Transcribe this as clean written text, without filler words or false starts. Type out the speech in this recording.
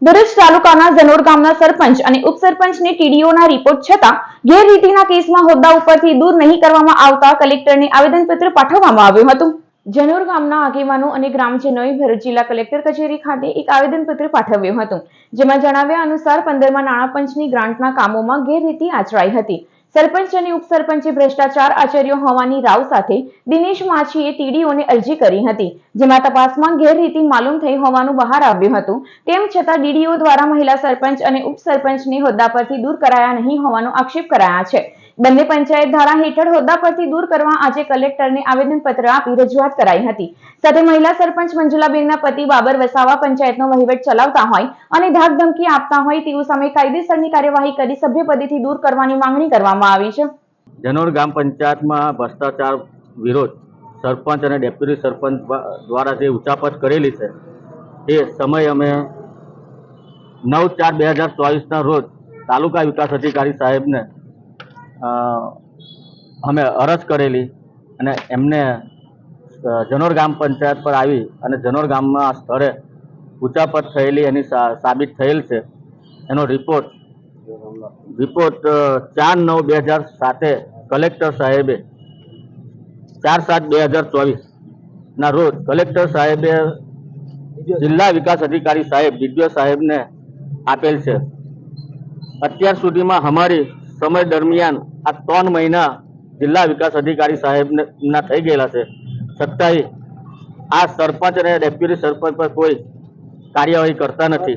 ભરૂચ તાલુકાના જનોર ગામના સરપંચ અને ઉપસરપંચને ટીડીઓના રિપોર્ટ છતાં ગેરરીતિના કેસમાં હોદ્દા ઉપરથી દૂર નહીં કરવામાં આવતા કલેક્ટરને આવેદનપત્ર પાઠવવામાં આવ્યું હતું। જનોર ગામના આગેવાનો અને ગ્રામજનોએ ભરૂચ જિલ્લા કલેક્ટર કચેરી ખાતે એક આવેદનપત્ર પાઠવ્યું હતું, જેમાં જણાવ્યા અનુસાર 15મા નાણાં પંચની ગ્રાન્ટના કામોમાં ગેરરીતિ આચરાઈ હતી। સરપંચ અને ઉપસરપંચે ભ્રષ્ટાચાર આચર્યો હોવાની રાવ સાથે દિનેશ માછીએ ટીડીઓને અરજી કરી હતી, જેમાં તપાસમાં ગેરરીતિ માલુમ થઈ હોવાનું બહાર આવ્યું હતું। તેમ છતાં ડીડીઓ દ્વારા મહિલા સરપંચ અને ઉપસરપંચને હોદ્દા પરથી દૂર કરાયા નહીં હોવાનો આક્ષેપ કરાયા છે। બંને પંચાયત ધારા હેઠળ હોદ્દા પરથી દૂર કરવા આજે કલેક્ટરને આવેદનપત્ર આપી રજૂઆત કરાઈ હતી। સાથે મહિલા સરપંચ મંજુલાબેનના પતિ બાબર વસાવા પંચાયતનો વહીવટ ચલાવતા હોય અને ધાકધમકી આપતા હોય તેઓ સામે કાયદેસરની કાર્યવાહી કરી સભ્યપદેથી દૂર કરવાની માંગણી કરવામાં આવી છે। જનોર ગ્રામ પંચાયતમાં ભ્રષ્ટાચાર વિરોધ સરપંચ અને ડેપ્યુટી સરપંચ દ્વારા જે ઉચાપત કરેલી છે એ સમય અમે 9/4/2024ના રોજ તાલુકા વિકાસ અધિકારી સાહેબને અમે અરજ કરેલી અને એમને જનોર ગ્રામ પંચાયત પર આવી અને જનોર ગામમાં આ સ્થળે ઉચાપત થયેલી એની સાબિત થયેલ છે। એનો રિપોર્ટ 4/9/2007 કલેક્ટર સાહેબે 4/7/2024ના રોજ કલેક્ટર સાહેબે જિલ્લા વિકાસ અધિકારી સાહેબ ડીડીઓ સાહેબને આપેલ છે। અત્યાર સુધીમાં અમારી સમય દરમિયાન આ 3 મહિના જિલ્લા વિકાસ અધિકારી સાહેબના થઈ ગયેલા છે, છતાંય આ સરપંચ અને ડેપ્યુટી સરપંચ પર કોઈ કાર્યવાહી કરતા નથી।